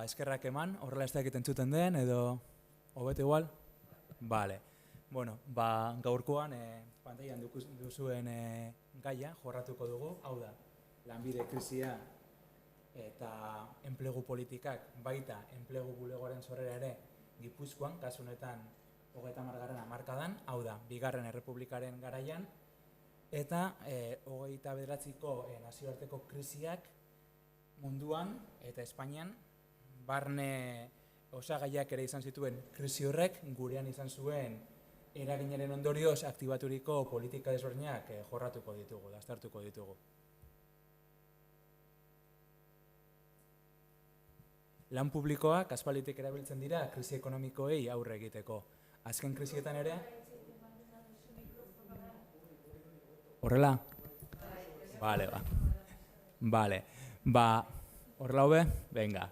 eskerrak eman, horrela ez dakit entzuten den, edo hobeto igual? Bale. Bueno, gaurkoan pantailan duzuen gaia jorratuko dugu, hau da, lanbide krisia eta enplegu politikak, baita enplegu bulegoaren sorrera ere Gipuzkoan, kasu honetan 30. hamarkadan, hau da, Bigarren Errepublikaren garaian, eta 29ko nazioarteko krisiak munduan eta Espainian barne osagaiak ere izan zituen krisi horrek gurean izan zuen eraginaren ondorioz aktibaturiko politika desberdinak jorratuko ditugu, aztertuko ditugu. Lan publikoak aspalditik erabiltzen dira krisi ekonomikoei aurre egiteko. Azken krisietan ere... Horrela? Bale. Horrela hobe? Venga.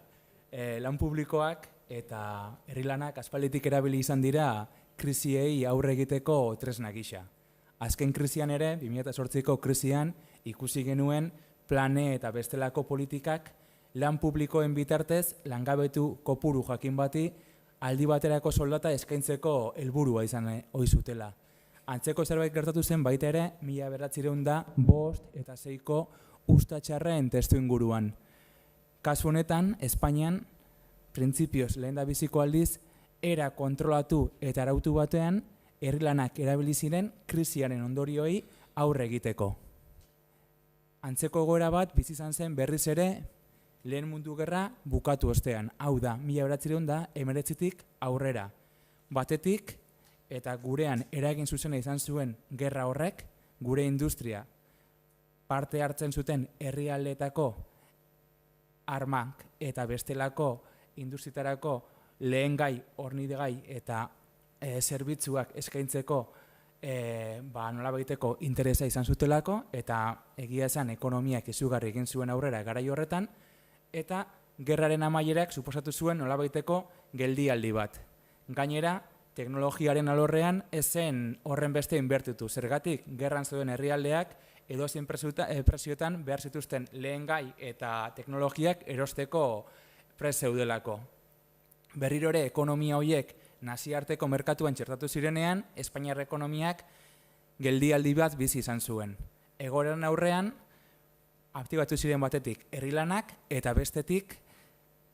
Lan publikoak eta herri lanak aspalditik erabili izan dira krisiei aurre egiteko tresna gisa. Azken krisian ere, 2008ko krisian, ikusi genuen plane eta bestelako politikak lan publikoen bitartez langabetu kopuru jakin bati aldi baterako soldata eskaintzeko helburua izan ohi zutela. Antzeko zerbait gertatu zen baita ere 1905 eta 6ko ustatxarren testu inguruan. Kasu honetan, Espainian, printzipioz lehendabiziko aldiz, era kontrolatu eta arautu batean, herri lanak erabili ziren krisiaren ondorioei aurre egiteko. Antzeko egoera bat bizi izan zen berriz ere Lehen Mundu Gerra bukatu ostean. Hau da, 1919tik aurrera. Batetik, eta gurean eragin zuzena izan zuen gerra horrek, gure industria parte hartzen zuten herrialdeetako armak eta bestelako industritarako lehengai, hornidegai eta zerbitzuak eskaintzeko nolabaiteko interesa izan zutelako, eta egia esan ekonomiak izugarri egin zuen aurrera garai horretan, eta gerraren amaierak suposatu zuen nolabaiteko geldialdi bat. Gainera, teknologiaren alorrean ez zen horren beste inbertitu. Zergatik, gerran zeuden herrialdeak edozein prezioetan behar zituzten lehengai eta teknologiak erosteko prest zeudelako. Berriro ere, ekonomia horiek nazioarteko merkatuan txertatu zirenean, Espainiar ekonomiak geldialdi bat bizi izan zuen. Egoeran aurrean, aktibatu ziren batetik herri lanak eta bestetik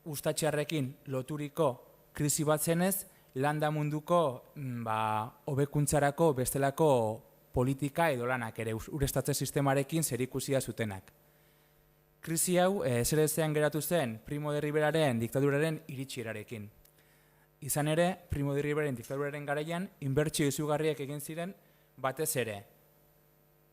ustatxarrekin loturiko krisi bat zenez, landa munduko hobekuntzarako bestelako politika edo lanak ere ureztatze sistemarekin zerikusia zutenak. Krisi hau zer ezean geratu zen Primo de Riveraren diktaduraren iritsierarekin. Izan ere, Primo de Riveraren diktaduraren garaian inbertsio izugarriak egin ziren batez ere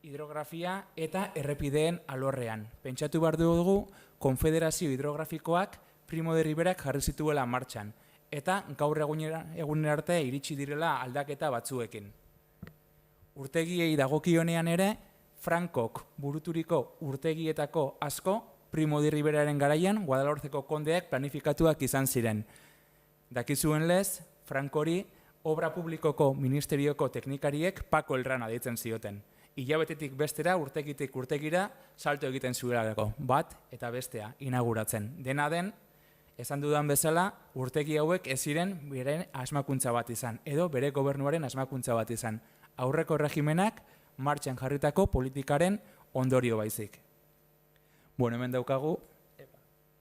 hidrografia eta errepideen alorrean. Pentsatu behar dugu konfederazio hidrografikoak Primo de Riverak jarri zituela martxan, eta gaur egunen arte iritsi direla aldaketa batzuekin. Urtegiei dagokionean ere, Frankok buruturiko urtegietako asko Primo de Riveraren garaian Guadalhorceko kondeak planifikatuak izan ziren. Dakizuen lez, Frankori obra publikoko ministerioko teknikariek Paco Elrana deitzen zioten. Hilabetetik bestera, urtegitik urtegira, salto egiten zuelako, bat eta bestea inauguratzen. Dena den, esan dudan bezala, urtegi hauek ez ziren bere asmakuntza bat izan, edo bere gobernuaren asmakuntza bat izan. Aurreko regimenak martxan jarritako politikaren ondorio baizik. Bueno, hemen daukagu,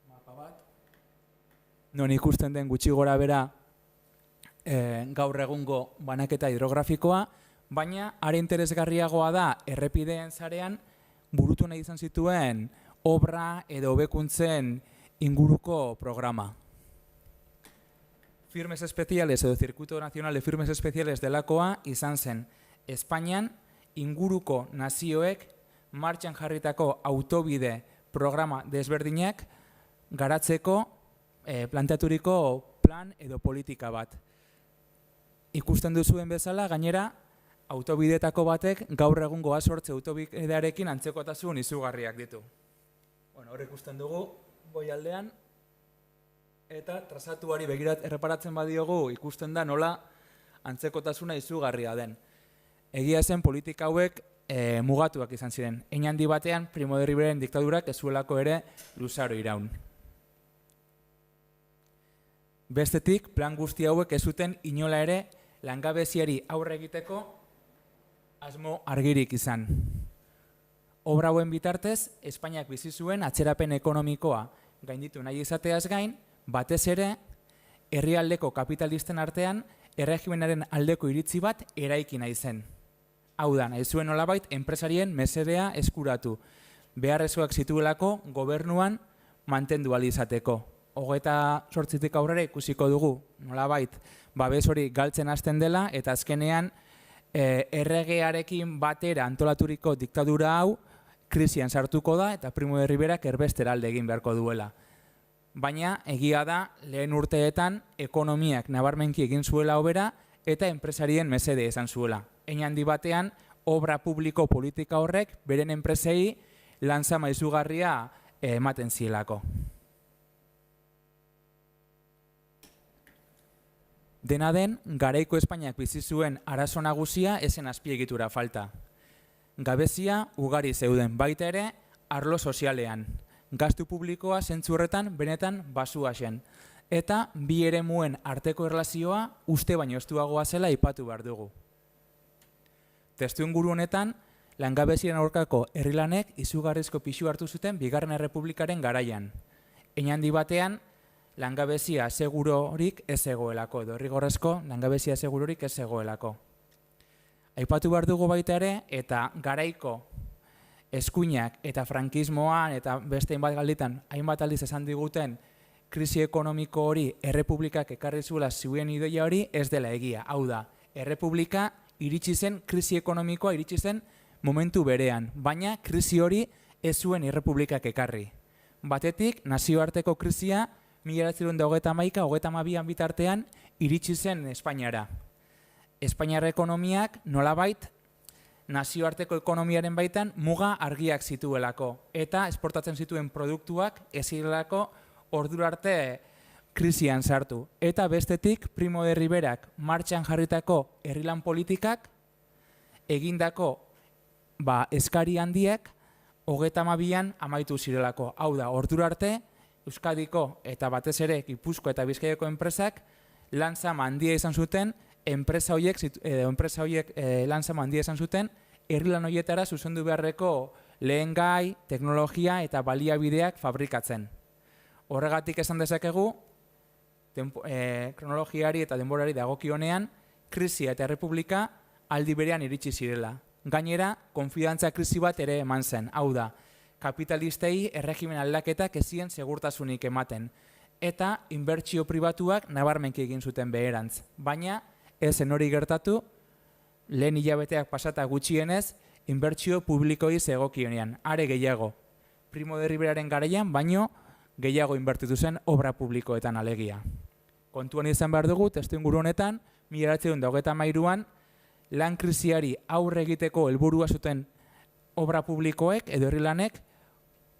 mapa bat, non ikusten den gutxi gora bera gaur egungo banaketa hidrografikoa, baina are interesgarriagoa da errepideen sarean burutu nahi izan zituen obra edo hobekuntzen inguruko programa. Firmes especiales edo Circuito Nacional de Firmes Especiales delakoa izan zen Espainian inguruko nazioek martxan jarritako autobide programa desberdinak garatzeko planteaturiko plan edo politika bat. Ikusten duzuen bezala, gainera, autobidetako batek gaur egungo A8 autobidearekin antzekotasun izugarriak ditu. Hor ikusten dugu, goialdean, eta trazatuari begirat erreparatzen badiogu ikusten da nola antzekotasuna izugarria den. Egia zen politika hauek mugatuak izan ziren. Hein handi batean, Primo de Riveren diktadurak ez zuelako ere luzaro iraun. Bestetik, plan guzti hauek ez zuten inola ere langabeziari aurre egiteko asmo argirik izan. Obra hauen bitartez, Espainiak bizi zuen atzerapen ekonomikoa gainditu nahi izateaz gain, batez ere, herrialdeko kapitalisten artean erregimenaren aldeko iritzi bat eraiki nahi zen. Hau da, nahi zuen nolabait enpresarien mesedea eskuratu, beharrezkoak zituelako gobernuan mantendu ahal izateko. 28tik aurrera ikusiko dugu, nolabait, babes hori galtzen hasten dela, eta azkenean erregearekin batera antolaturiko diktadura hau krisian sartuko da, eta Primo de Riverak erbestera alde egin beharko duela. Baina, egia da, lehen urteetan ekonomiak nabarmenki egin zuela hobera, eta enpresarien mesede esan zuela. Hein handi batean, obra publiko politika horrek, beren enpresei lanza izugarria ematen zielako. Dena den, garaiko Espainiak bizi zuen arazo nagusia ezen azpiegitura falta. Gabezia ugari zeuden, baita ere arlo sozialean. Gastu publikoa zentzu horretan benetan basua zen. Eta bi eremuen arteko erlazioa uste baino estuagoa zela aipatu behar dugu. Testuinguru honetan, langabeziaren aurkako herrilanek izugarrizko pisu hartu zuten Bigarren Errepublikaren garaian. Hein handi batean, langabezia segurorik ez zegoelako, edo errigorrezko langabezia segurorik ez zegoelako. Aipatu behar dugu baita ere, eta garaiko eskuinak eta frankismoan eta beste hainbat galditan hainbat aldiz esan diguten krisi ekonomiko hori errepublikak ekarri zuela zuen ideia hori ez dela egia. Hau da, errepublika iritsi zen, krisi ekonomikoa iritsi zen momentu berean, baina krisi hori ez zuen errepublikak ekarri. Batetik, nazioarteko krisia 1931-32 bitartean iritsi zen Espainiara. Espainiar ekonomiak nolabait nazioarteko ekonomiaren baitan muga argiak zituelako eta esportatzen zituen produktuak ez zirelako ordura arte krisian sartu. Eta bestetik Primo de Riverak martxan jarritako herrilan politikak egindako eskari handiek 32an amaitu zirelako. Hau da, ordura arte Euskadiko eta batez ere Gipuzko eta Bizkaiko enpresak lanzama handia izan zuten, enpresa horiek lanzama handia izan zuten, herrilan horietara zuzendu beharreko lehen gai, teknologia eta baliabideak fabrikatzen. Horregatik esan dezakegu, kronologiari eta denborari dagokionean, krisia eta errepublika aldi berean iritsi zirela. Gainera, konfidantza krisi bat ere eman zen, hau da, kapitalistei erregimen aldaketak ez zien segurtasunik ematen, eta inbertsio pribatuak nabarmenki egin zuten beherantz. Baina, ez zen hori gertatu, lehen hilabeteak pasata gutxienez, inbertsio publikoi zegokionean, are gehiago. Primo de Riveraren garaian, baino gehiago inbertitu zen obra publikoetan alegia. Kontuan izan behar dugu, testuinguru honetan, 1933an, lan krisiari aurre egiteko helburua zuten obra publikoek edo herrilanek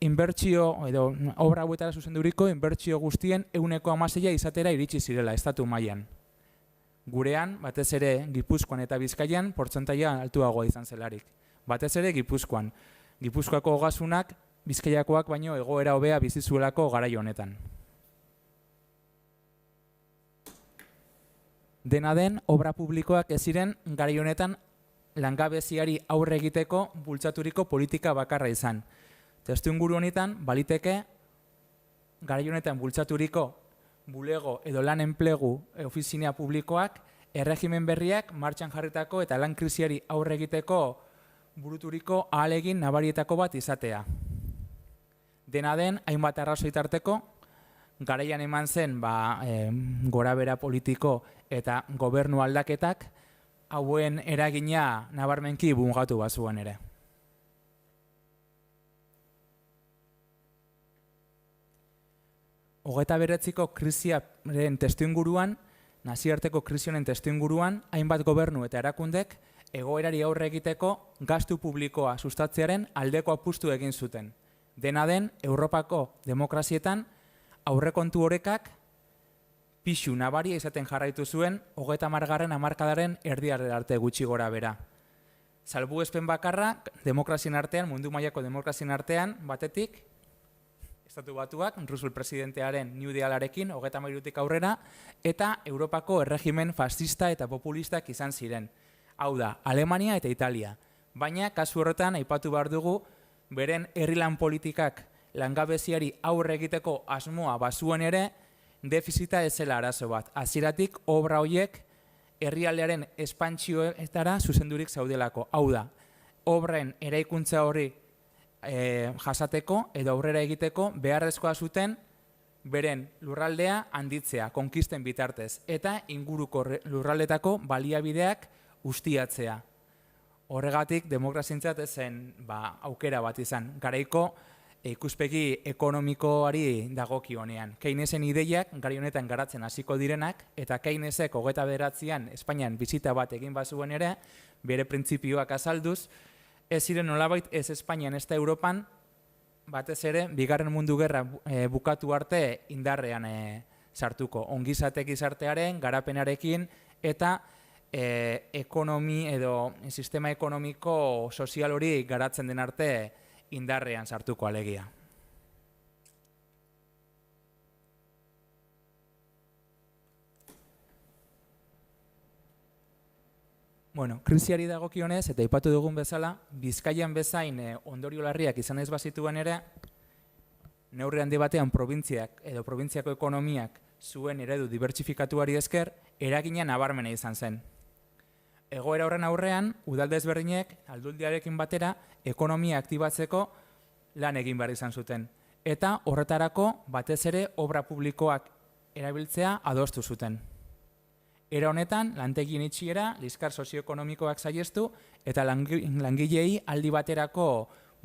inbertsio edo obra hauetara zuzenduriko inbertsio guztien 16% izatera iritsi zirela estatu mailan. Gurean, batez ere Gipuzkoan eta Bizkaian, portzentaia altuagoa izan zelarik. Batez ere Gipuzkoan. Gipuzkoako ogasunak Bizkaiakoak baino egoera hobea bizi zuelako garai honetan. Dena den, obra publikoak ez ziren garai honetan langabeziari aurre egiteko bultzaturiko politika bakarra izan. Testuinguru honetan, baliteke, garai honetan bultzaturiko bulego edo lan enplegu ofizina publikoak erregimen berriak martxan jarritako eta lan krisiari aurre egiteko buruturiko ahalegin nabarietako bat izatea. Dena den, hainbat arrazoi tarteko, garaian eman zen gorabehera politiko eta gobernu aldaketak hauen eragina nabarmenki mugatu bazuen ere. Hogeita bederatiko krisiaren testuinguruan, nazioarteko krisionen testuinguruan, hainbat gobernu eta erakundek egoerari aurre egiteko gastu publikoa sustatzearen aldeko apustu egin zuten. Dena den, Europako demokrazietan aurrekontu horekak pixu nabaria izaten jarraitu zuen 30. hamarkadaren erdiaren arte gutxi gora bera. Salbuespen bakarra demokrazien artean, mundu mailako demokrazien artean, batetik, Estatu Batuak, Roosevelt presidentearen New Dealarekin, 33tik aurrera, eta Europako erregimen fascista eta populistak izan ziren. Hau da, Alemania eta Italia. Baina, kasu horretan, aipatu behar dugu, beren herrilan politikak langabeziari aurre egiteko asmoa bazuen ere, defizita ez zela arazo bat. Hasieratik obra horiek herrialdearen espantsioetara zuzendurik zaudelako. Hau da, obren eraikuntza hori jasateko edo aurrera egiteko beharrezkoa zuten beren lurraldea handitzea, konkisten bitartez, eta inguruko lurraldetako baliabideak ustiatzea. Horregatik, demokrazientzat ez zen aukera bat izan. Garaiko ikuspegi ekonomikoari dagokionean. Keynesen ideiak gari honetan garatzen hasiko direnak, eta Keynesek 29an Espainian bisita bat egin bazuen ere, bere printzipioak azalduz, ez ziren nolabait ez Espainian ez da Europan, batez ere, Bigarren Mundu Gerra bukatu arte indarrean sartuko. Ongizate gizartearen, garapenarekin, eta ekonomi edo sistema ekonomiko sozial hori garatzen den arte indarrean sartuko alegia. Bueno, krisiari dagokionez, eta aipatu dugun bezala, Bizkaian bezain ondorio larriak izan ez bazituen ere, neurri handi batean probintziak edo probintziako ekonomiak zuen eredu dibertsifikatuari esker, eragina nabarmena izan zen. Egoera horren aurrean, udalde ezberdinek aldundiarekin batera ekonomia aktibatzeko lan egin behar izan zuten. Eta horretarako batez ere obra publikoak erabiltzea adostu zuten. Era honetan, lantegien itxiera, liskar sozioekonomikoak saihestu eta langileei aldi baterako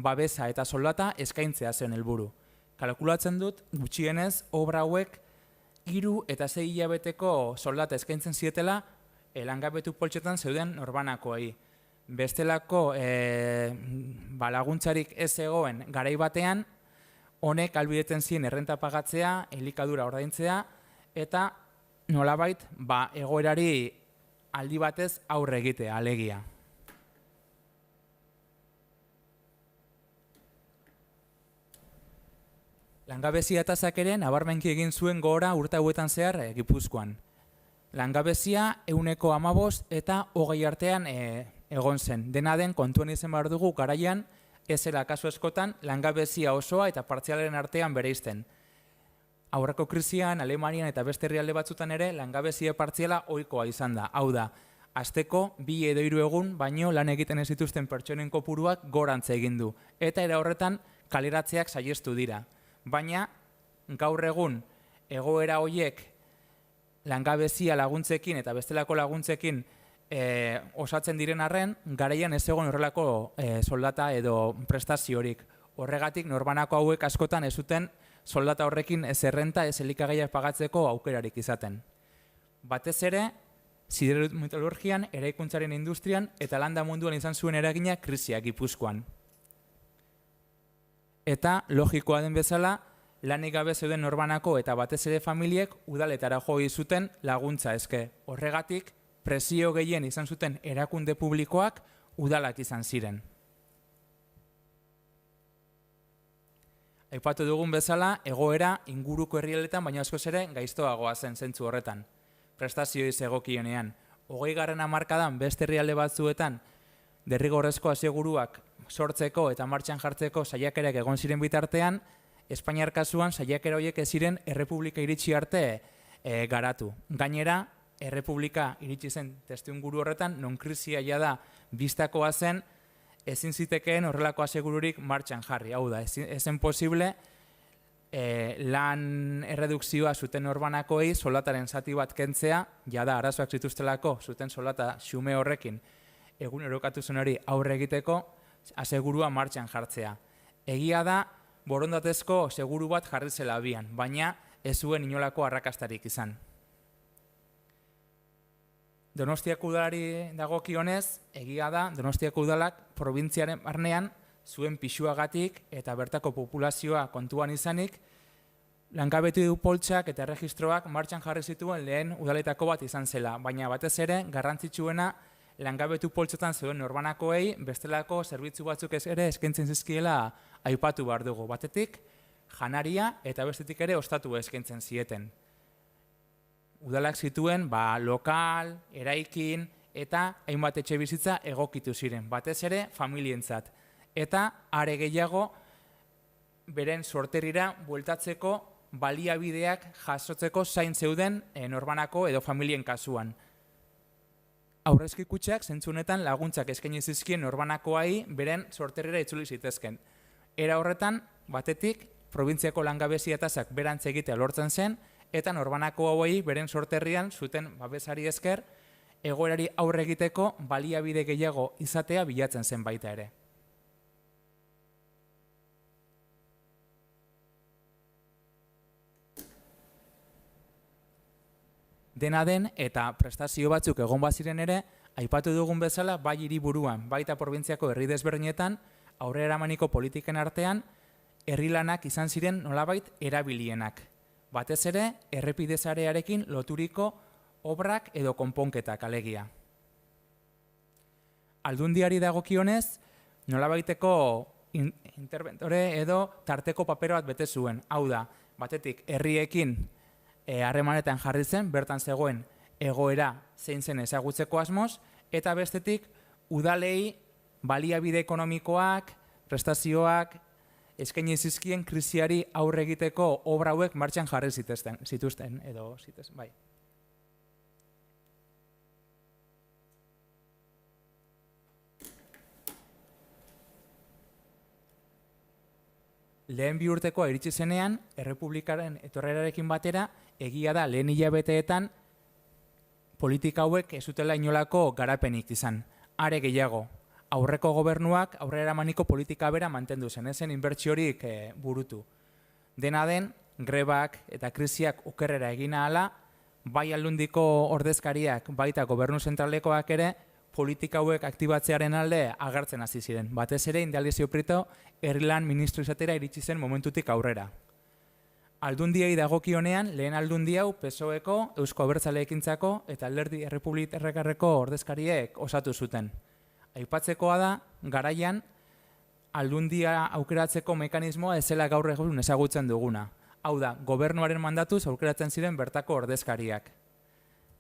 babesa eta soldata eskaintzea zen helburu. Kalkulatzen dut, gutxienez, obra hauek 3 eta 6 hilabeteko soldata eskaintzen zietela langabetu poltsetan zeuden norbanakoei. Bestelako laguntzarik ez zegoen garai batean, honek ahalbideten zien errenta pagatzea, elikadura ordaintzea, eta nolabait egoerari aldi batez aurre egitea, alegia. Langabezia tasak ere nabarmenki egin zuen gora urte hauetan zehar Gipuzkoan. Langabezia 15% eta 20 artean egon zen. Dena den kontuan izan behar dugu garaian ez zela kasu askotan langabezia osoa eta partzialaren artean bereizten. Aurreko krisian, Alemanian eta beste herrialde batzutan ere langabezia partziala ohikoa izan da. Hau da, asteko 2 edo 3 egun baino lan egiten ez dituzten pertsonen kopuruak gorantz egin du. Eta era horretan kaleratzeak saihestu dira. Baina gaur egun egoera horiek langabezia laguntzekin eta bestelako laguntzekin osatzen diren arren, garaian ez egon horrelako soldata edo prestaziorik. Horregatik norbanako hauek askotan ez zuten soldata horrekin ez errenta, ez elikagaiak pagatzeko aukerarik izaten. Batez ere, siderurgian, eraikuntzaren industrian eta landa munduan izan zuen eragina krisia Gipuzkoan. Eta, logikoa den bezala, lanik gabe zeuden norbanako eta batez ere familiek udaletara jo zuten laguntza eske. Horregatik, presio gehien izan zuten erakunde publikoak udalak izan ziren. Aipatu dugun bezala, egoera inguruko herrialdetan baina askoz ere gaiztoagoa zen zentzu horretan. Prestazioiz egokionean. 20. hamarkadan beste herrialde batzuetan derrigorrezko aseguruak sortzeko eta martxan jartzeko saiakerak egon ziren bitartean, Espainiar kasuan saiakera horiek ez ziren errepublika iritsi arte garatu. Gainera, errepublika iritsi zen testuinguru horretan, non krisia jada bistakoa zen, ezin zitekeen horrelako asegururik martxan jarri. Hau da, ezen posible lan erredukzioa zuten norbanakoei soldataren zati bat kentzea, jada arazoak zituztelako zuten soldata xume horrekin egunerokatu zen hori aurre egiteko asegurua martxan jartzea. Egia da, borondatezko seguru bat jarri zela abian, baina ez zuen inolako arrakastarik izan. Donostiako udalari dagokionez, egia da, Donostiako udalak probintziaren barnean zuen pisuagatik eta bertako populazioa kontuan izanik, langabetu poltsak eta erregistroak martxan jarri zituen lehen udaletako bat izan zela, baina batez ere garrantzitsuena langabetu poltsetan zeuden norbanakoei bestelako zerbitzu batzuk ere eskaintzen zizkiela aipatu behar dugu. Batetik, janaria eta bestetik ere ostatu eskaintzen zieten. Udalak zituen lokal, eraikin eta hainbat etxe bizitza egokitu ziren, batez ere familientzat. Eta are gehiago beren sorterrira bueltatzeko baliabideak jasotzeko zain zeuden norbanako edo familien kasuan. Aurrezki kutxak zentzunetan laguntzak eskaini zizkien norbanakoai beren sorterrira itzuli zitezken. Era horretan, batetik, probintziako langabezia tasak berantz egitea lortzen zen, eta norbanako hauei beren sorterrian zuten babesari esker, egoerari aurre egiteko baliabide gehiago izatea bilatzen zen baita ere. Dena den eta prestazio batzuk egon baziren ere, aipatu dugun bezala bai hiriburuan, baita probintziako herri desberdinetan, aurrera eramaniko politiken artean, herri lanak izan ziren nolabait erabilienak. Batez ere, errepide sarearekin loturiko obrak edo konponketak alegia. Aldundiari dagokionez, nolabaiteko interventore edo tarteko papero bat bete zuen. Hau da, batetik herriekin harremanetan jarri zen, bertan zegoen egoera zein zen ezagutzeko asmoz, eta bestetik udalei baliabide ekonomikoak, prestazioak, eskaini zizkien krisiari aurre egiteko obra hauek martxan jarri zituzten edo bai. Lehen bi urtekoa iritsi zenean, errepublikaren etorrerarekin batera, egia da lehen hilabeteetan politika hauek ez zutela inolako garapenik izan. Are gehiago, aurreko gobernuak aurrera eramaniko politika bera mantendu zen, ezen inbertsiorik burutu. Dena den, grebak eta krisiak okerrera egin ahala, bai aldundiko ordezkariak, baita gobernu zentralekoak ere, politika hauek aktibatzearen alde agertzen hasi ziren. Batez ere, Indalecio Prieto herrilan ministro izatera iritsi zen momentutik aurrera. Aldundiei dagokionean, lehen aldundi hau PSOEko, Eusko Abertzaleekintzako eta Alderdi Errepublikarreko ordezkariek osatu zuten. Aipatzekoa da, garaian, aldundia aukeratzeko mekanismoa ez zela gaur egun ezagutzen duguna. Hau da, gobernuaren mandatuz aukeratzen ziren bertako ordezkariak.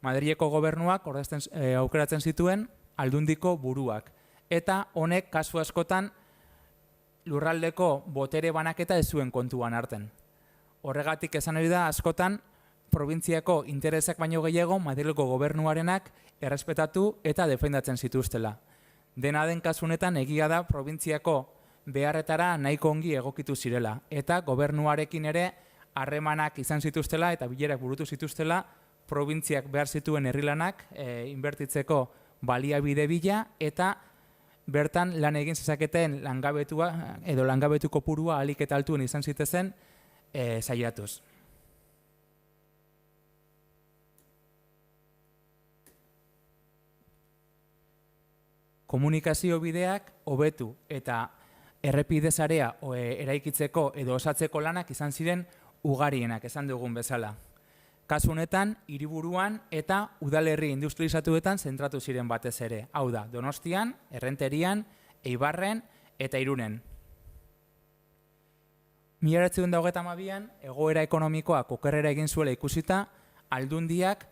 Madrileko gobernuak aukeratzen zituen aldundiko buruak. Eta honek kasu askotan lurraldeko botere banaketa ez zuen kontuan hartzen. Horregatik esan hori da askotan probintziako interesak baino gehiago Madrileko gobernuarenak errespetatu eta defendatzen zituztela. Dena den kasunetan egia da probintziako beharretara nahiko ongi egokitu zirela. Eta gobernuarekin ere harremanak izan zituztela eta bilerak burutu zituztela probintziak behar zituen herrilanak inbertitzeko baliabide bila eta bertan lan egin zezaketen langabetua edo langabetu kopurua ahalik eta altuen izan zitezen saiatuz. Komunikazio bideak hobetu eta errepide sarea eraikitzeko edo osatzeko lanak izan ziren ugarienak esan dugun bezala. Kasu honetan, hiriburuan eta udalerri industrializatuetan zentratu ziren batez ere. Hau da, Donostian, Errenterian, Eibarren eta Irunen. 1922an, egoera ekonomikoak okerrera egin zuela ikusita, aldundiak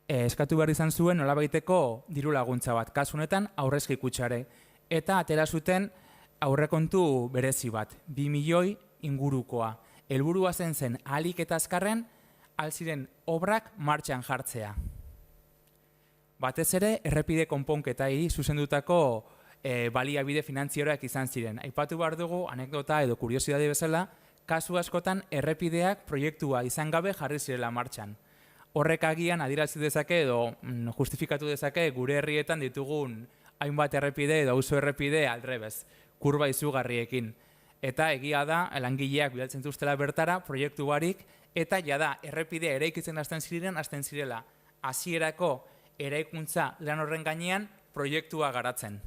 eskatu behar izan zuen nolabaiteko diru laguntza bat. Kasu honetan, aurrezki kutxare. Eta atera zuten aurrekontu berezi bat, 2 milioi ingurukoa. Helburua zen ahalik eta azkarren alziren obrak martxan jartzea. Batez ere, errepide konponketai zuzendutako baliabide finantzieroak izan ziren. Aipatu behar dugu, anekdota edo kuriosidade bezala, kasu askotan errepideak proiektua izan gabe jarri zirela martxan. Horrek agian adierazi dezake edo justifikatu dezake gure herrietan ditugun hainbat errepide edo auzo errepide aldrebez, kurba izugarriekin. Eta egia da, langileak bidaltzen zuztela bertara, proiektu barik, eta jada, errepidea eraikitzen hasten zirela, hasierako eraikuntza lan horren gainean proiektua garatzen.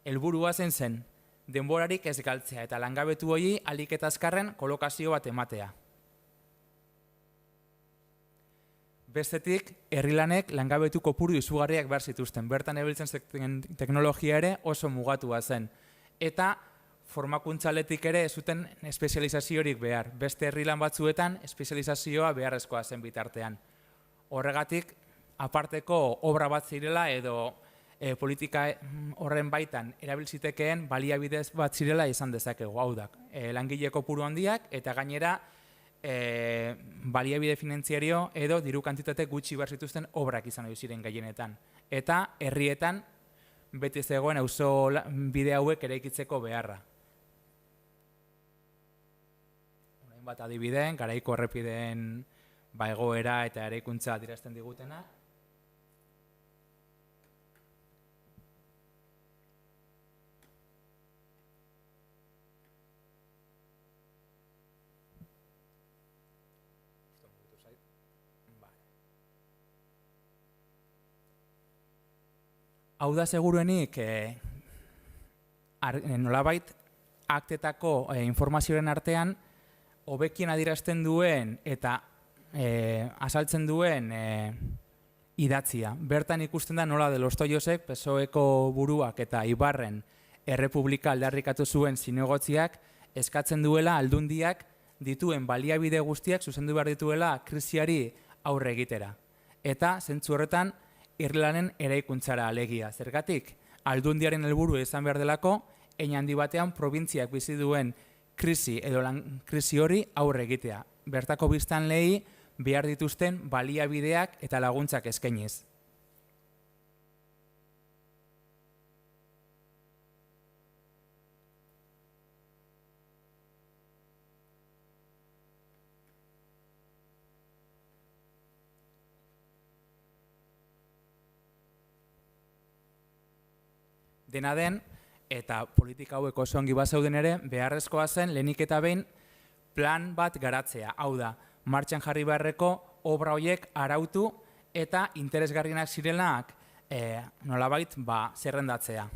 Helburua zen, denborarik ez galtzea eta langabetu hori ahalik eta azkarren kolokazio bat ematea. Bestetik, herrilanek langabetu kopuru izugarriak behar zituzten. Bertan erabiltzen teknologia ere oso mugatua zen. Eta formakuntzaletik ere ez zuten espezializaziorik behar. Beste herri lan batzuetan espezializazioa beharrezkoa zen bitartean. Horregatik, aparteko obra bat zirela edo politika horren baitan erabilzitekeen baliabidez bat zirela izan dezakegu. Hau da, langile kopuru handiak eta gainera baliabide finantziario edo diru kantitate gutxi behar zituzten obrak izan ohi ziren gehienetan. Eta herrietan beti zegoen auzo bide hauek eraikitzeko beharra. Orain bat adibideen, garaiko errepideen egoera eta eraikuntza adierazten digutena. Hau da seguruenik nolabait aktetako informazioaren artean hobekien adierazten duen eta azaltzen duen idatzia. Bertan ikusten da nola Delostoiosek, PSOEko buruak eta Ibarren Errepublika aldarrikatu zuen zinegotziak eskatzen duela aldundiak dituen baliabide guztiak zuzendu behar dituela krisiari aurre egitera. Eta zentzu horretan Irlanen eraikuntzara alegia. Zergatik, aldundiaren helburu izan behar delako, hein handi batean probintziak bizi duen krisi edo krisi hori aurre egitea. Bertako biztanleei behar dituzten baliabideak eta laguntzak eskainiz. Dena den, eta politika hauek oso ongi bazeuden ere, beharrezkoa zen lehenik eta behin plan bat garatzea. Hau da, martxan jarri beharreko obra horiek arautu eta interesgarrienak zirenak nolabait zerrendatzea.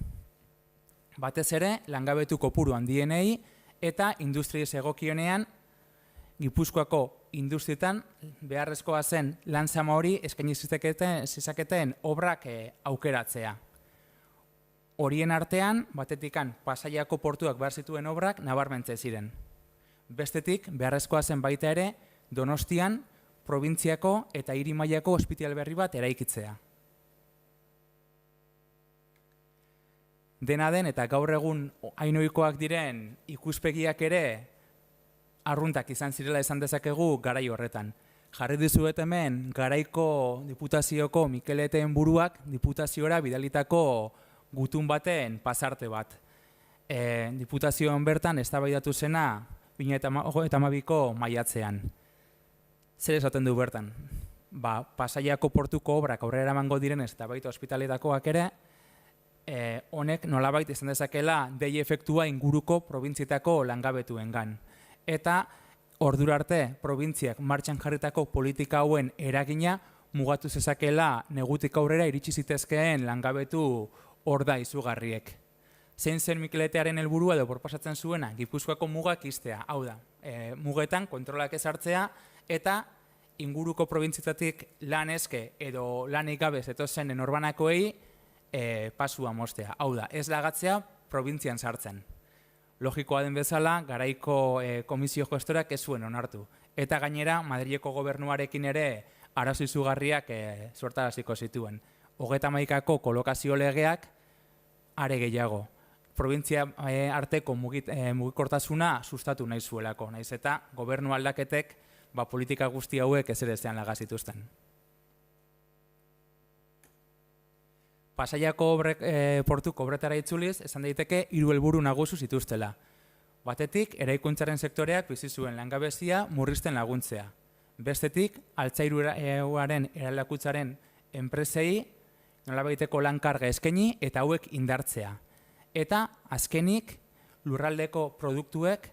Batez ere, langabetu kopuru handienei eta industriez egokionean Gipuzkoako industrietan beharrezkoa zen lan zama hori eskaini zezaketen obrak aukeratzea. Horien artean, batetikan Pasaiako portuak behar zituen obrak nabarmentze ziren. Bestetik, beharrezkoa zen baita ere, Donostian, probintziako eta hiri mailako ospital berri bat eraikitzea. Dena den eta gaur egun hainoikoak diren ikuspegiak ere arruntak izan zirela esan dezakegu garai horretan. Jarri dizuet hemen garaiko diputazioko Mikel Eteen buruak diputaziora bidalitako gutun baten pasarte bat. Diputazioan bertan eztabaidatu zena 2012ko maiatzean. Zer esaten du bertan? Pasaiako portuko obrak aurrera eramango direnez eta baita ospitaletakoak ere, honek nolabait izan dezakela dei efektua inguruko probintzietako langabetuengan. Eta ordura arte probintziak martxan jarritako politika hauen eragina mugatu zezakela negutik aurrera iritsi zitezkeen langabetu orda izugarriek. Zein zen Mikel Etearen helburua edo proposatzen zuena, Gipuzkoako mugak ixtea. Hau da, mugetan kontrolak ezartzea eta inguruko probintzietatik lan eske edo lanik gabe zetozen norbanakoei pasua mostea. Hau da, ez lagatzea probintzian sartzen. Logikoa den bezala, garaiko komisio gestorak ez zuen onartu. Eta gainera, Madrileko gobernuarekin ere arazo izugarriak sortaraziko zituen. 31ko kolokazio legeak are gehiago. Probintzia arteko mugikortasuna sustatu nahi zuelako. Nahiz eta gobernu aldaketek politika guzti hauek ez ere zean lagazituzten. Pasaiako portuko obretara itzuliz, esan daiteke 3 helburu nagusi zituztela. Batetik, eraikuntzaren sektoreak bizi zuen langabezia murrizten laguntzea. Bestetik, altzairuaren eraldakuntzaren enpresei nolabaiteko lankarga eskaini eta hauek indartzea. Eta azkenik, lurraldeko produktuek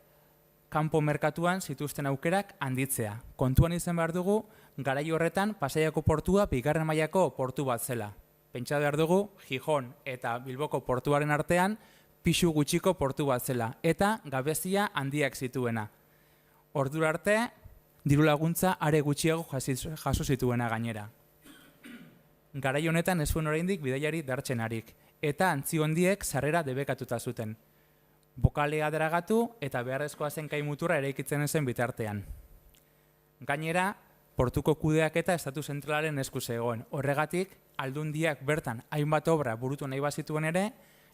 kanpo merkatuan zituzten aukerak handitzea. Kontuan izan behar dugu, garai horretan Pasaiako portua 2. mailako portu bat zela. Pentsa behar dugu, Gijon eta Bilboko portuaren artean pisu gutxiko portu bat zela eta gabezia handiak zituena. Ordura arte, diru laguntza are gutxiago jaso zituena gainera. Garai honetan ez zuen oraindik bidaiari dartzenarik eta antzi hondiek sarrera debekatuta zuten. bokalea dragatu eta beharrezkoa zen kai muturra eraikitzen zen bitartean. Gainera, portuko kudeaketa estatu zentralaren esku zegoen. Horregatik, aldundiak bertan hainbat obra burutu nahi bazituen ere,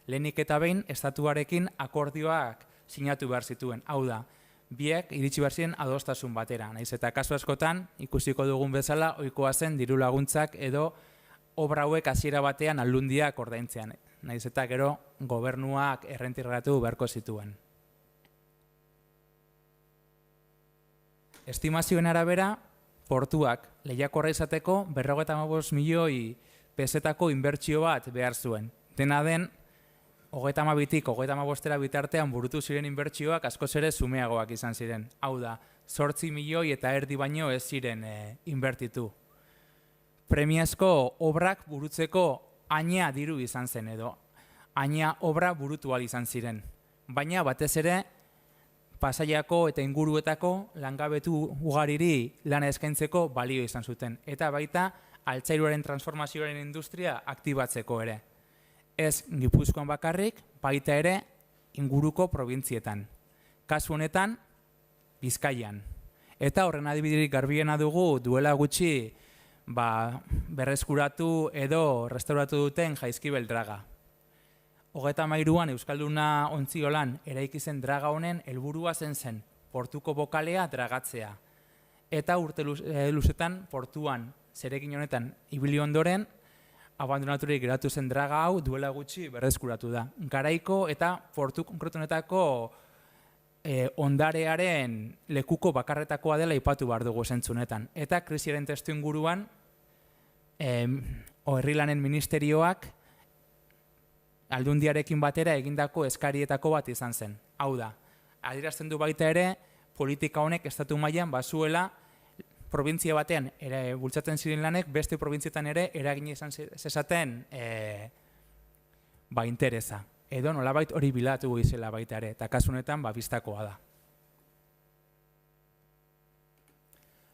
lehenik eta behin estatuarekin akordioak sinatu behar zituen. Hau da, biek iritsi behar ziren adostasun batera. Naiz eta kasu askotan, ikusiko dugun bezala, ohikoa zen diru laguntzak edo obra hauek hasiera batean aldundiak ordaintzean. Naiz eta gero gobernuak errentiratu beharko zituen. Estimazioen arabera, portuak lehiakorra izateko 55 milioi pesetako inbertsio bat behar zuen. Dena den, 32tik 35 bitartean burutu ziren inbertsioak askoz ere zumeagoak izan ziren. Hau da, 8 milioi eta erdi baino ez ziren inbertitu. Premiazko obrak burutzeko aina diru izan zen edo, aina obra burutu ahal izan ziren. Baina batez ere, Pasaiako eta inguruetako langabetu ugariri lana eskaintzeko balio izan zuten. Eta baita, altzairuaren transformazioaren industria aktibatzeko ere. Ez Gipuzkoan bakarrik, baita ere inguruko probintzietan. Kasu honetan, Bizkaian. Eta horren adibiderik garbiena dugu duela gutxi berreskuratu edo restauratu duten Jaizkibel draga. 33an Euskalduna Ontziolan eraiki zen draga honen helburua zen portuko bokalea dragatzea. Eta urte luzetan portuan zerekin honetan ibili ondoren, abandonaturik geratu zen draga hau duela gutxi berreskuratu da. Garaiko eta portu konkretunetako ondarearen lekuko bakarretakoa dela aipatu behar dugu zentzunetan. Eta krisiaren testu inguruan, Herrilanen ministerioak aldundiarekin batera egindako eskarietako bat izan zen. Hau da, adierazten du baita ere, politika honek estatu mailan bazuela probintzia batean bultzatzen ziren lanek beste probintzietan ere eragina izan zezaten interesa. Edo nolabait hori bilatu izela baita ere, eta kasu honetan bistakoa da.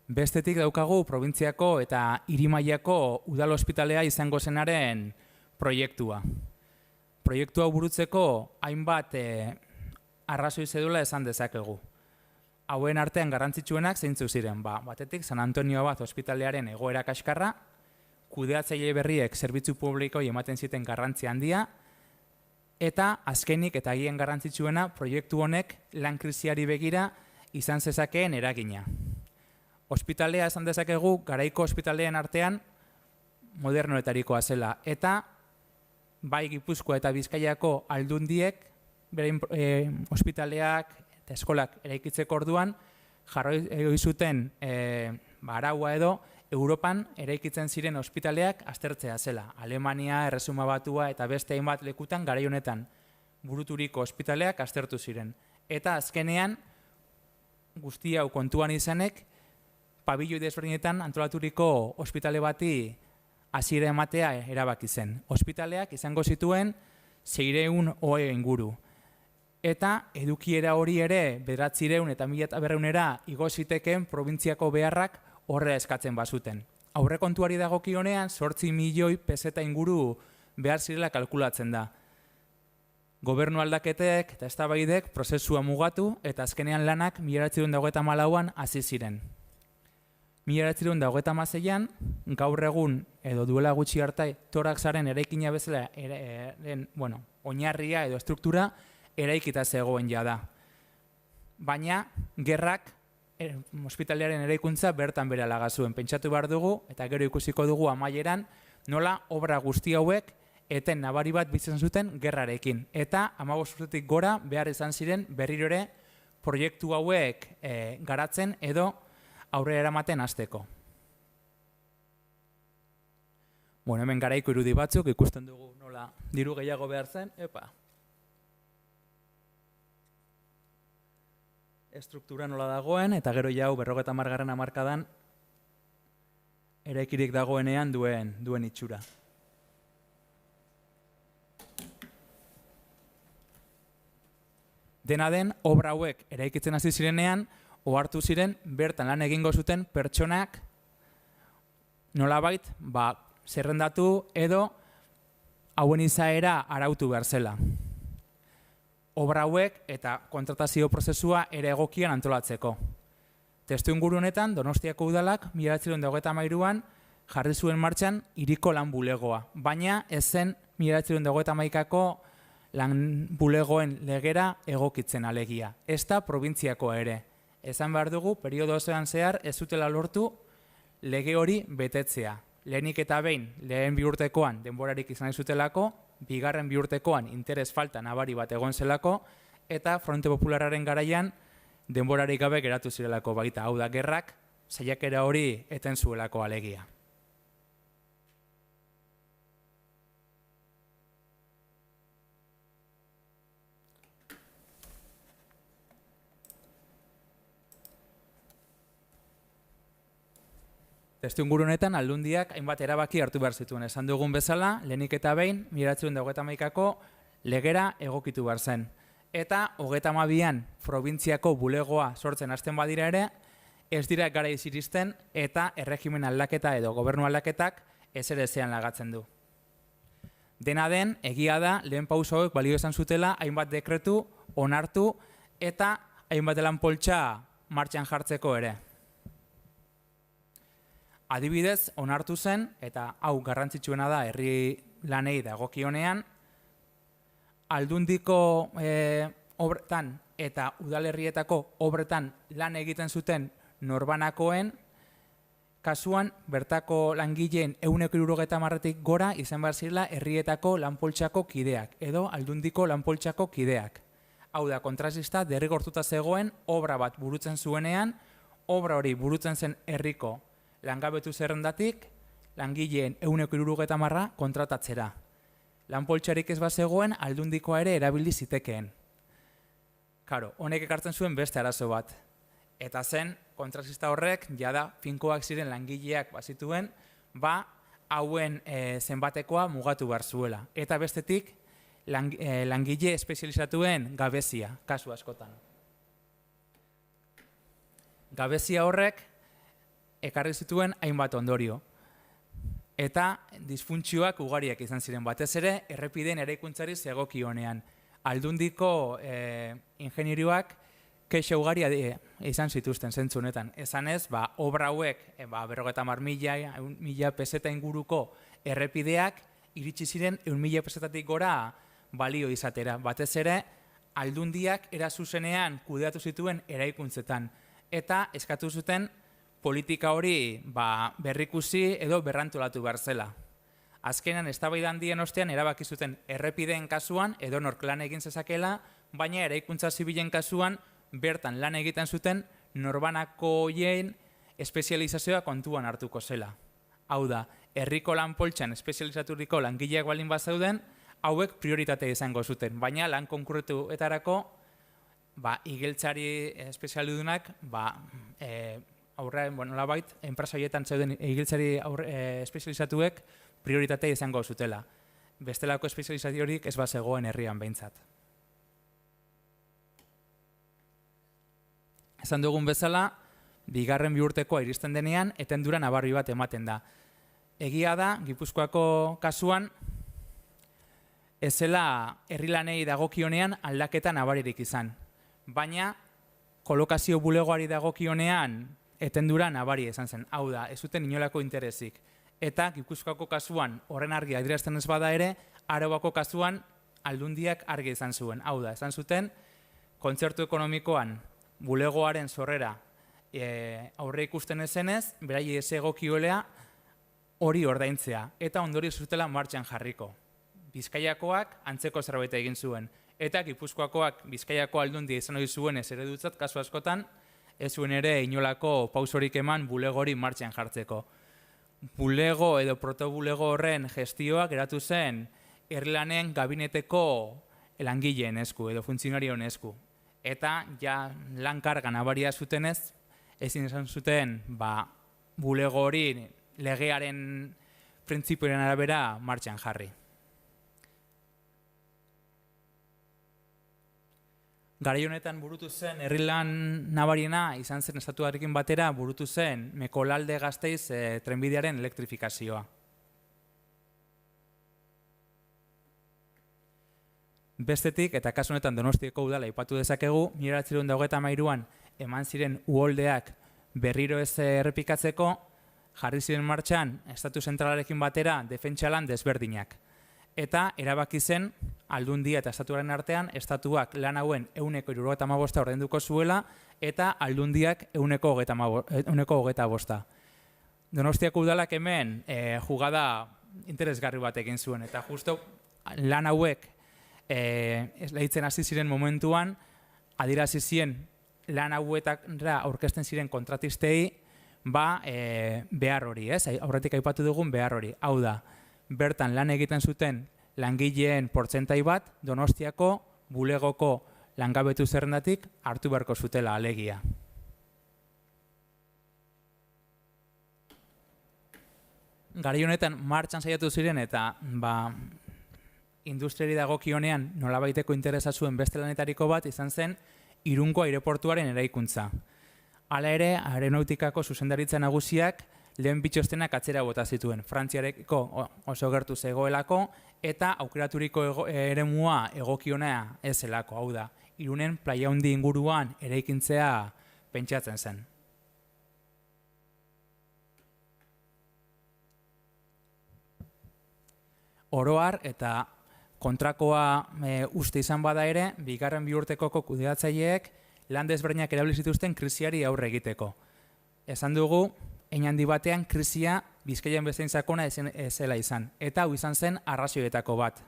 Bestetik daukagu probintziako eta hiri-mailako udal ospitalea izango zenaren proiektua. Proiektua burutzeko hainbat arrazoi zedula esan dezakegu. Hauen artean garrantzitsuenak zeintzuk ziren. Batetik, San Antonio Abad ospitalearen egoera kaskarra, kudeatzaile berriek zerbitzu publikoi ematen ziten garrantzi handia, eta azkenik eta agien garrantzitsuena proiektu honek lan krisiari begira izan zezakeen eragina. Ospitalea esan dezakegu garaiko ospitaleen artean modernoetarikoa zela, eta bai Gipuzkoa eta Bizkaiako aldundiek berain ospitaleak eta eskolak eraikitzeko orduan jarroi zuten araua edo Europan eraikitzen ziren ospitaleak aztertzea zela. Alemania, Erresuma Batua eta beste hainbat lekutan garai honetan buruturiko ospitaleak aztertu ziren. Eta azkenean guzti hau kontuan izanek pabilloi desberdinetan antolaturiko ospitale bati hasiera ematea erabaki zen. Ospitaleak izango zituen 600 inguru. Eta edukiera hori ere 900 eta 1200 igo zitekeen probintziako beharrak horrea eskatzen bazuten. Aurrekontuari dagokionean 8 milioi peseta inguru behar zirela kalkulatzen da. Gobernu aldaketek eta eztabaidek prozesua mugatu eta azkenean lanak 1934an hasi ziren. 1936an, gaur egun edo duela gutxi arte Toraxaren eraikina bezala oinarria edo estruktura eraikita zegoen jada. Baina gerrak ospitalearen eraikuntza bertan berehala zuen. Pentsatu behar dugu eta gero ikusiko dugu amaieran nola obra guzti hauek eten nabari bat bizitzen zuten gerrarekin. Eta 15 urtetik gora behar izan ziren berriro ere proiektu hauek garatzen edo aurrera eramaten hasteko. Hemen garaiko irudi batzuk ikusten dugu nola diru gehiago behar zen. Estruktura nola dagoen eta gero jau 50. hamarkadan eraikirik dagoenean duen itxura. Dena den, obra hauek eraikitzen hasi zirenean, ohartu ziren bertan lan egingo zuten pertsonak nolabait zerrendatu edo hauen izaera arautu behar zela. obra hauek eta kontratazio prozesua ere egokian antolatzeko. Testuinguru honetan, Donostiako udalak 1993an jarri zuen martxan hiriko lan bulegoa, baina ez zen 1991ko lan bulegoen legera egokitzen alegia. Ez da probintziakoa ere. Esan behar dugu, periodo osoan zehar ez zutela lortu lege hori betetzea. Lehenik eta behin, lehen bi urtekoan denborarik izan zutelako, bigarren bi urtekoan interes falta nabari bat egon zelako, eta Fronte Popularraren garaian denborarik gabe geratu zirelako baita. Hau da, gerrak saiakera hori eten zuelako alegia. Testuinguru honetan Aldundiak hainbat erabaki hartu behar zituen. Esan dugun bezala, lehenik eta behin 1991ko legera egokitu behar zen. Eta 32an probintziako bulegoa sortzen hasten badira ere, ez dira garaiz iristen eta erregimen aldaketa edo gobernu aldaketak ezer ezean lagatzen du. Dena den, egia da, lehen pauso hauek balio izan zutela hainbat dekretu onartu eta hainbat lan poltsa martxan jartzeko ere. Adibidez, onartu zen, eta hau garrantzitsuena da herri lanei dagokionean, Aldundiko obretan eta udalerrietako obretan lan egiten zuten norbanakoen kasuan bertako langileen 170tik gora izan behar zirela herrietako lanpoltsako kideak edo Aldundiko lanpoltsako kideak. Hau da, kontrasista derrigortuta zegoen obra bat burutzen zuenean, obra hori burutzen zen herriko langabetu zerrendatik, langileen 170 kontratatzera. Lanpoltsarik ez bazegoen, Aldundikoa ere erabili zitekeen. Karo, honek ekartzen zuen beste arazo bat. Eta zen, kontrasista horrek, jada, finkoak ziren langileak bazituen, hauen zenbatekoa mugatu behar zuela. Eta bestetik, langile espezializatuen gabezia, kasu askotan. Gabezia horrek, ekarri zituen hainbat ondorio. Eta disfuntzioak ugariak izan ziren batez ere, errepideen eraikuntzari zegokionean. Aldundiko ingenierioak kexa ugaria izan zituzten zentzu honetan. Esan ez, obra hauek, 50.000 peseta inguruko errepideak iritsi ziren 1.000 pesetatik gora balio izatera. Batez ere, Aldundiak era zuzenean kudeatu zituen eraikuntzetan. Eta eskatu zuten politika hori berrikusi edo berrantolatu behar zela. Azkenan, eztabaida handien ostean erabaki zuten errepideen kasuan edo nork lan egin zezakela, baina eraikuntza zibilen kasuan bertan lan egiten zuten norbanakoien espezializazioa kontuan hartuko zela. Hau da, herriko lanpoltsan espezializaturiko langileak balin bazeuden, hauek prioritatea izango zuten, baina lan konkurretuetarako igeltzari espezialidunak nolabait, enpresa horietan zeuden igiltzari espezializatuek prioritatea izango zutela. Bestelako espezializaziorik ez bazegoen herrian behintzat. Esan dugun bezala, bigarren bi urtekoa iristen denean, etendura nabarri bat ematen da. Egia da, Gipuzkoako kasuan, ez zela herri lanei dagokionean aldaketa nabaririk izan. Baina, kolokazio bulegoari dagokionean, etendura nabari izan zen. Hau da, ez zuten inolako interesik. Eta Gipuzkoako kasuan horren argi adierazten ez bada ere, Arabako kasuan Aldundiak argi izan zuen. Hau da, esan zuten, kontzertu ekonomikoan bulegoaren sorrera aurre ikusten ezenez, berai ez egokiolea hori ordaintzea. Eta ondori zutela martxan jarriko. Bizkaiakoak antzeko zerbait egin zuen. Eta Gipuzkoakoak Bizkaiako Aldundia izan hori zuen ez eredutzat kasu askotan, ez zuen ere inolako pausorik eman bulego hori martxan jartzeko. Bulego edo protobulego horren gestioa geratu zen herrilanen gabineteko langileen esku edo funtzionarioen esku. Eta ja lan karga nabaria zutenez, ezin izan zuten bulego hori legearen printzipioen arabera martxan jarri. Garai honetan burutu zen herrilan nabariena izan zen estatuarekin batera burutu zen Mekolalde Gasteiz trenbidearen elektrifikazioa. Bestetik, eta kasu honetan Donostiako udala aipatu dezakegu, 1993an eman ziren uholdeak berriro ez errepikatzeko, jarri ziren martxan estatu zentralarekin batera defentsa lan desberdinak. Eta erabaki zen Aldundia eta estatuaren artean estatuak lan hauen 175 ordainduko zuela eta Aldundiak 125. Donostiako udalak hemen jugada interesgarri bat egin zuen eta justo lan hauek lehitzen hasi ziren momentuan adierazi zien lan hauetara aurkezten ziren kontratistei behar hori, aurretik aipatu dugun behar hori. Hau da, bertan lan egiten zuten langileen portzentai bat Donostiako bulegoko langabetu zerrendatik hartu beharko zutela alegia. Garai honetan martxan saiatu ziren eta industriari dagokionean nolabaiteko interesa zuen beste lanetariko bat izan zen Irungo aireportuaren eraikuntza. Hala ere, aeronautikako zuzendaritza nagusiak lehen bitxostenak atzera bota zituen, Frantziarekiko oso gertu zegoelako eta aukeraturiko eremua egokiona ez zelako, hau da, Irunen playa handi inguruan eraikintzea pentsatzen zen. Oro har eta kontrakoa uste izan bada ere, bigarren biurtekoko kudeatzaileek lan desberdinak erabili zituzten krisiari aurre egiteko. Esan dugu, hein handi batean krisia Bizkaian bezain sakona ez zela izan, eta hau izan zen arrazoietako bat.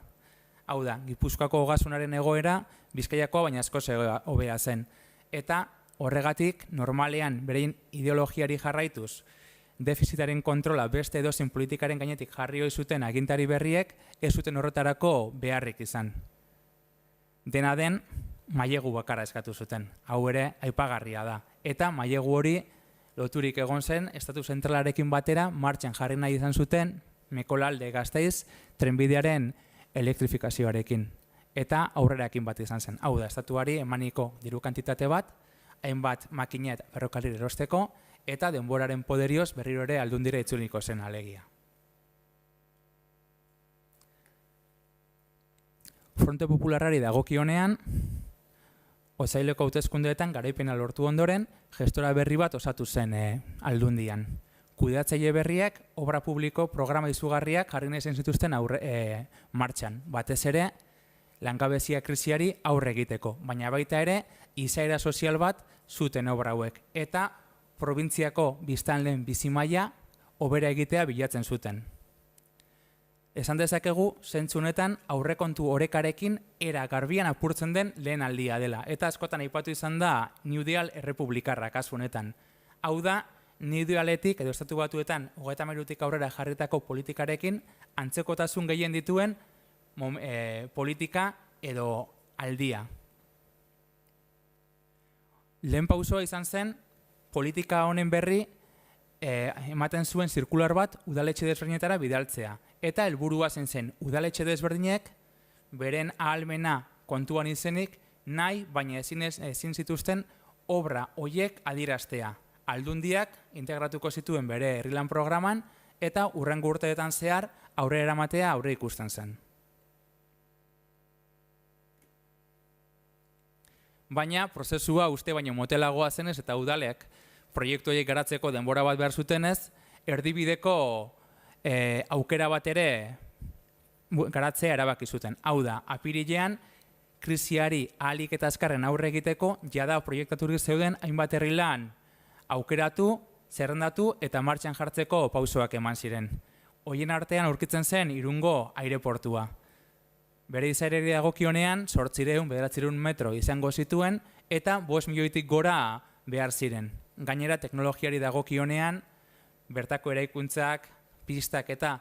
Hau da, Gipuzkoako ogasunaren egoera Bizkaiakoa baina askoz hobea zen. Eta horregatik, normalean berein ideologiari jarraituz, defizitaren kontrola beste edozein politikaren gainetik jarri ohi zuten agintari berriek ez zuten horretarako beharrik izan. Dena den, mailegu bakarra eskatu zuten. Hau ere aipagarria da. Eta mailegu hori loturik egon zen estatu zentralarekin batera martxan jarri nahi izan zuten Mekolalde Gasteiz trenbidearen elektrifikazioarekin. Eta aurrerakin bat izan zen. Hau da, estatuari emaniko diru kantitate bat, hainbat makina eta ferrokarril erosteko, eta denboraren poderioz berriro ere Aldundira itzuliko zen alegia. Fronte Popularrari dagokionean, otsaileko hauteskundeetan garaipena lortu ondoren, gestora berri bat osatu zen Aldundian. Kudeatzaile berriak, obra publiko programa izugarriak jarri nahi zituzten martxan. Batez ere, langabezia krisiari aurre egiteko, baina baita ere, izaera sozial bat zuten obra hauek. Eta probintziako biztanleen bizimaila hobera egitea bilatzen zuten. Esan dezakegu, zentzunetan aurrekontu orekarekin era garbian apurtzen den lehen aldia dela. Eta askotan aipatu izan da New Deal errepublikarra kasu honetan. Hau da, New Dealetik edo Estatu Batuetan 33tik aurrera jarritako politikarekin antzekotasun gehien dituen politika edo aldia. Lehen pausoa izan zen, politika honen berri ematen zuen zirkular bat udaletxe desberdinetara bidaltzea. Eta helburua zen udaletxe desberdinek beren ahalmena kontuan izenik nahi, baina ezin zituzten obra hoiek adieraztea. Aldundiak integratuko zituen bere herrilan programan eta hurrengo urteetan zehar aurrera eramatea aurre ikusten zen. Baina prozesua uste baino motelagoa zenez eta udaleak proiektu horiek garatzeko denbora bat behar zutenez, erdibideko aukera bat ere garatzea erabaki zuten. Hau da, apirilean krisiari ahalik eta azkarren aurre egiteko jada proiektaturik zeuden hainbat herrilan aukeratu, zerrendatu eta martxan jartzeko pausoak eman ziren. Horien artean aurkitzen zen Irungo aireportua. Bere izaerari dagokionean 800-900 metro izango zituen eta 5 milioitik gora behar ziren. Gainera, teknologiari dagokionean, bertako eraikuntzak, pistak eta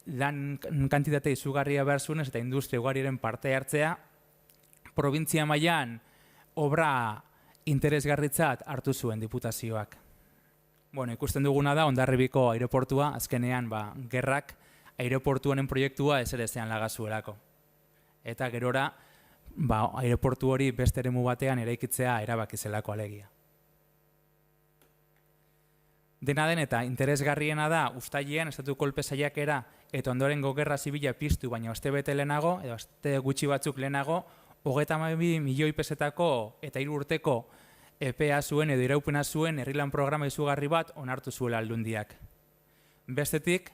lan kantitate izugarria behar zuen eta industria ugariren parte hartzea, probintzia mailan obra interesgarritzat hartu zuen diputazioak. Ikusten duguna da, Hondarribiko aireportua, azkenean gerrak aireportu honen proiektua ezerezean lagazuelako. Eta gerora, aireportu hori beste eremu batean eraikitzea erabaki zelako alegia. Dena den eta interesgarriena da, uztailean estatu kolpe saiakera eta ondorengo gerra zibila piztu, baina astebete lehenago, edo aste gutxi batzuk lehenago, 32 milioi pesetako eta 3 urteko EPEA zuen edo iraupena zuen herrilan programa izugarri bat onartu zuela Aldundiak. Bestetik,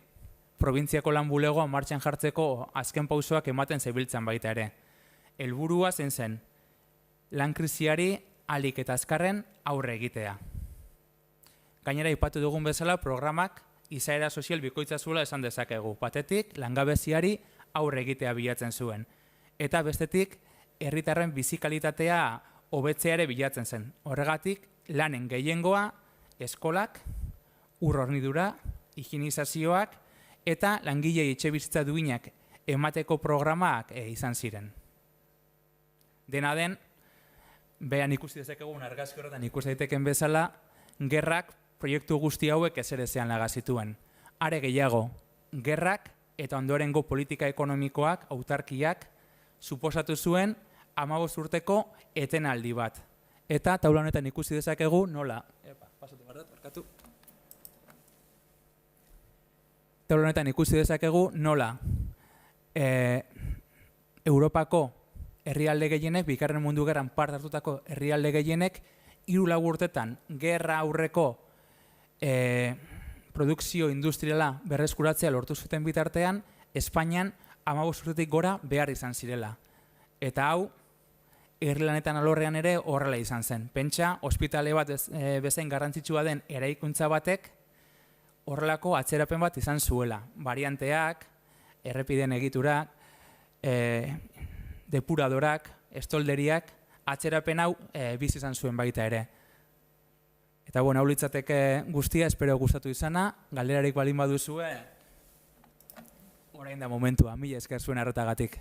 probintziako lan bulegoa martxan jartzeko azken pausoak ematen zebiltzan baita ere. Helburua zen, lan krisiari ahalik eta azkarren aurre egitea. Gainera, aipatu dugun bezala, programak izaera sozial bikoitza zuela esan dezakegu. Batetik, langabeziari aurre egitea bilatzen zuen. Eta bestetik, herritarren bizikalitatea hobetzea ere bilatzen zen. Horregatik, lanen gehiengoa, eskolak, ur hornidura, higienizazioak eta langilei etxebizitza duinak emateko programak izan ziren. Dena den, behan ikusi dezakegun argazki horretan ikusi daiteken bezala, gerrak proiektu guzti hauek ezerezean laga zituen. Are gehiago, gerrak eta ondorengo politika ekonomikoak, autarkiak, suposatu zuen 15 urteko etenaldi bat. Eta taula honetan ikusi dezakegu nola. Taula honetan ikusi dezakegu nola Europako herrialde gehienek, bigarren mundu gerran parte hartutako herrialde gehienek, 3-4 urtetan gerra aurreko produkzio industriala berreskuratzea lortu zuten bitartean, Espainian 15 urtetik gora behar izan zirela. Eta hau, herrilanetan alorrean ere horrela izan zen. Pentsa, ospitale bat bezain garrantzitsua den eraikuntza batek horrelako atzerapen bat izan zuela. Varianteak, errepideen egiturak, depuradorak, estolderiak, atzerapen hau bizi izan zuen baita ere. Eta hau litzateke guztia, espero gustatu izana, galderarik balin baduzue, orain da momentua, mila esker zuen arretagatik.